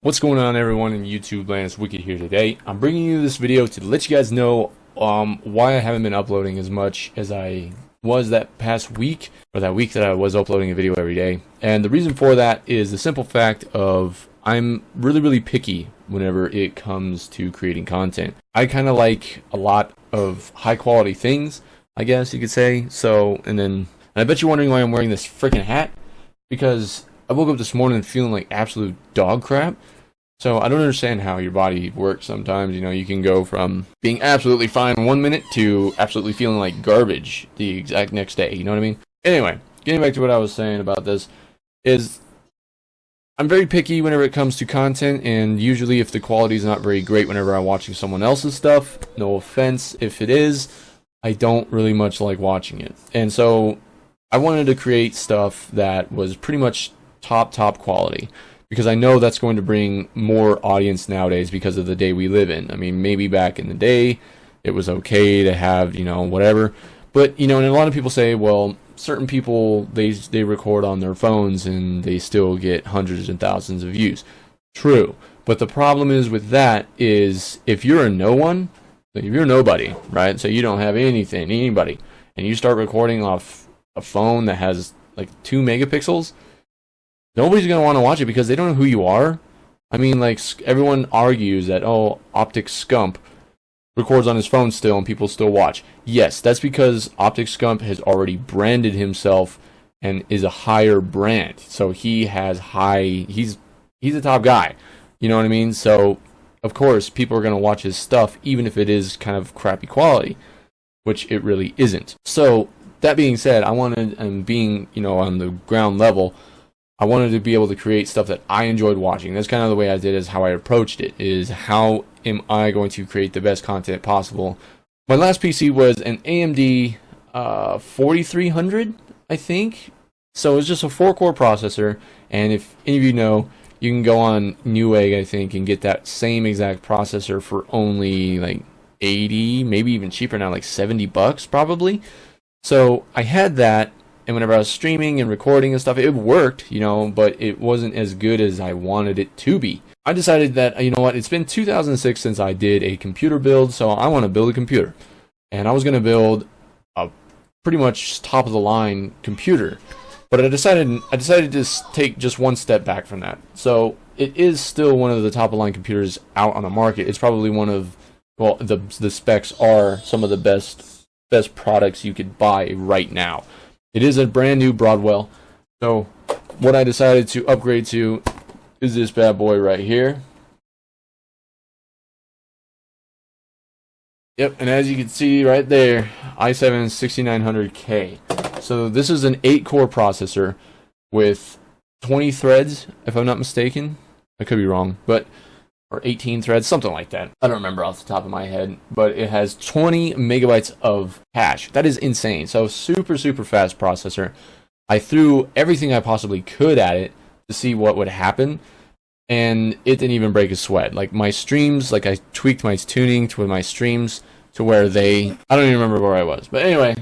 What's going on, everyone in YouTube land? It's Wicked here today. I'm bringing you this video to let you guys know why I haven't been uploading as much as I was that past week, or that week that I was uploading a video every day. And the reason for that is the simple fact of I'm really picky whenever it comes to creating content. I kind of like a lot of high quality things, I guess you could say. And I bet you're wondering why I'm wearing this freaking hat, because I woke up this morning feeling like absolute dog crap. So I don't understand how your body works sometimes. You know, you can go from being absolutely fine 1 minute to absolutely feeling like garbage the exact next day. You know what I mean? Anyway, getting back to what I was saying about this is I'm very picky whenever it comes to content, and usually if the quality is not very great whenever I'm watching someone else's stuff, no offense if it is, I don't really much like watching it. And so I wanted to create stuff that was pretty much top quality, because I know that's going to bring more audience nowadays because of the day we live in. I mean, maybe back in the day it was okay to have, you know, whatever, but you know, and a lot of people say, well, certain people they record on their phones and they still get hundreds and thousands of views. True, but the problem is with that is if you're a no one, if you're nobody, right? So you don't have anybody, and you start recording off a phone that has like 2 megapixels, nobody's going to want to watch it because they don't know who you are. I mean, like, everyone argues that, oh, Optic Scump records on his phone still and people still watch. Yes, that's because Optic Scump has already branded himself and is a higher brand. So he has he's a top guy. You know what I mean? So, of course, people are going to watch his stuff even if it is kind of crappy quality, which it really isn't. So, that being said, I wanted, and being, you know, on the ground level, I wanted to be able to create stuff that I enjoyed watching. That's kind of the way I did, is how I approached it, is how am I going to create the best content possible. My last PC was an AMD 4300, I think. So it's just a 4-core processor, and if any of you know, you can go on Newegg, I think, and get that same exact processor for only like 80, maybe even cheaper now, like $70 probably. So I had that, and whenever I was streaming and recording and stuff, it worked, you know, but it wasn't as good as I wanted it to be. I decided that, you know what, it's been 2006 since I did a computer build, so I want to build a computer. And I was going to build a pretty much top-of-the-line computer. But I decided to take just one step back from that. So it is still one of the top-of-the-line computers out on the market. It's probably one of, well, the specs are some of the best products you could buy right now. It is a brand new Broadwell. So what I decided to upgrade to is this bad boy right here. Yep, and as you can see right there, i7 6900K. So this is an 8-core processor with 20 threads, if I'm not mistaken. I could be wrong, but or 18 threads, something like that. I don't remember off the top of my head, but it has 20 megabytes of cache. That is insane. So super fast processor. I threw everything I possibly could at it to see what would happen, and it didn't even break a sweat. Like my streams, like I tweaked my tuning to my streams to where I don't even remember where I was. But anyway,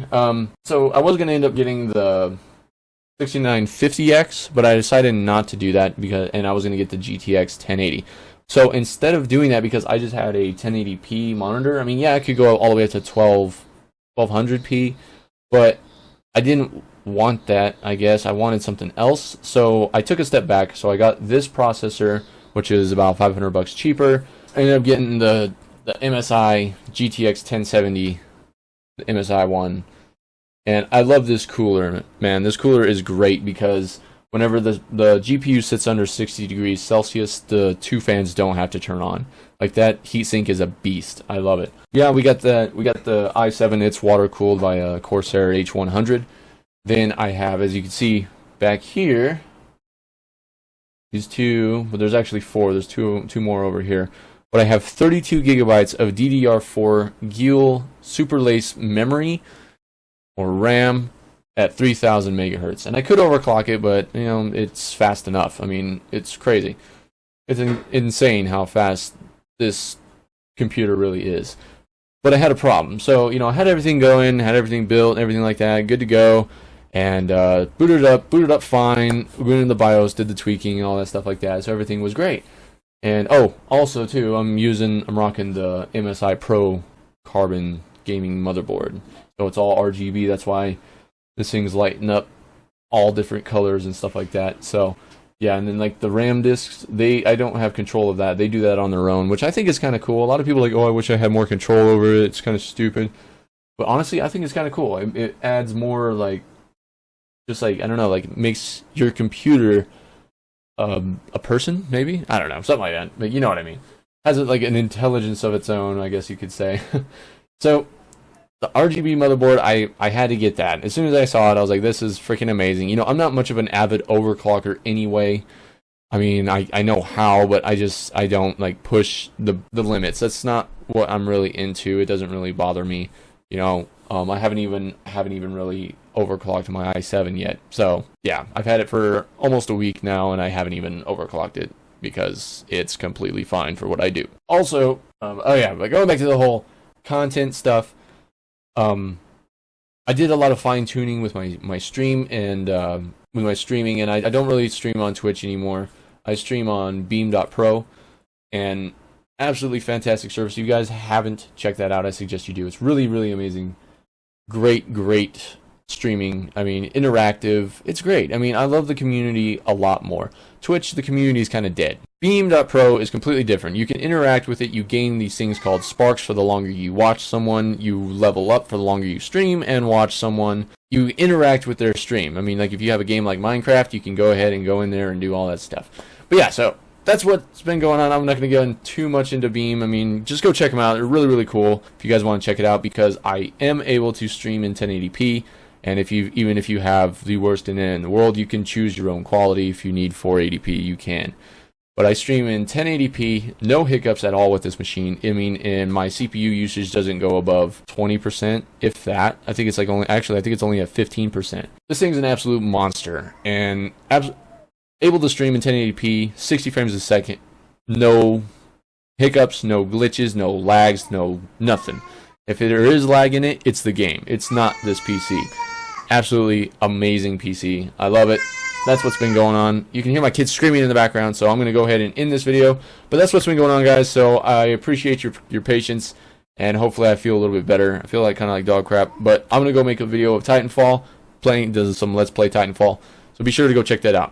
so I was going to end up getting the 6950X, but I decided not to do that and I was going to get the GTX 1080. So instead of doing that, because I just had a 1080p monitor, I mean, yeah, I could go all the way up to 1200p, but I didn't want that, I guess. I wanted something else. So I took a step back. So I got this processor, which is about $500 cheaper. I ended up getting the MSI GTX 1070, the MSI one. And I love this cooler, man. This cooler is great because whenever the GPU sits under 60 degrees Celsius, the 2 fans don't have to turn on. Like, that heatsink is a beast. I love it. Yeah, we got the i7. It's water cooled by a Corsair H100. Then I have, as you can see back here, these 2, but there's actually 4. There's two more over here. But I have 32 gigabytes of DDR4 GeiL Superlace memory or RAM at 3000 megahertz, and I could overclock it, but you know, it's fast enough. I mean, it's crazy. It's insane how fast this computer really is. But I had a problem. So, you know, I had everything going, had everything built, everything like that, good to go, and booted up fine. Went in the BIOS, did the tweaking and all that stuff like that. So everything was great. And oh, also too, I'm rocking the MSI Pro Carbon gaming motherboard. So it's all RGB. That's why this thing's lighting up all different colors and stuff like that. So yeah, and then like the RAM discs, I don't have control of that. They do that on their own, which I think is kind of cool. A lot of people are like, oh, I wish I had more control over it. It's kind of stupid. But honestly, I think it's kind of cool. It adds more like, just like, I don't know, like makes your computer a person, maybe? I don't know, something like that. But you know what I mean. Has like an intelligence of its own, I guess you could say. So the RGB motherboard, I had to get that. As soon as I saw it, I was like, this is freaking amazing. You know, I'm not much of an avid overclocker anyway. I mean, I know how, but I don't like push the limits. That's not what I'm really into. It doesn't really bother me. You know, I haven't even really overclocked my i7 yet. So yeah, I've had it for almost a week now, and I haven't even overclocked it because it's completely fine for what I do. Also, oh yeah, but going back to the whole content stuff, I did a lot of fine tuning with my stream and with my streaming, and I don't really stream on Twitch anymore. I stream on Beam.pro, and absolutely fantastic service. If you guys haven't checked that out, I suggest you do. It's really, really amazing. Great streaming. I mean, interactive. It's great. I mean, I love the community a lot more. Twitch, the community is kind of dead. Beam.pro is completely different. You can interact with it. You gain these things called sparks for the longer you watch someone. You level up for the longer you stream and watch someone. You interact with their stream. I mean, like if you have a game like Minecraft, you can go ahead and go in there and do all that stuff. But yeah, so that's what's been going on. I'm not going to go too much into Beam. I mean, just go check them out. They're really, really cool if you guys want to check it out, because I am able to stream in 1080p. And even if you have the worst internet in the world, you can choose your own quality. If you need 480p, you can. But I stream in 1080p, no hiccups at all with this machine. I mean, and my CPU usage doesn't go above 20%, if that. I think it's like I think it's only at 15%. This thing's an absolute monster, and able to stream in 1080p, 60 frames a second, no hiccups, no glitches, no lags, no nothing. If there is lag in it, it's the game. It's not this PC. Absolutely amazing PC. I love it. That's what's been going on. You can hear my kids screaming in the background, so I'm going to go ahead and end this video. But that's what's been going on, guys. So I appreciate your patience, and hopefully I feel a little bit better. I feel like kind of like dog crap, but I'm going to go make a video of Titanfall, doing some Let's Play Titanfall. So be sure to go check that out.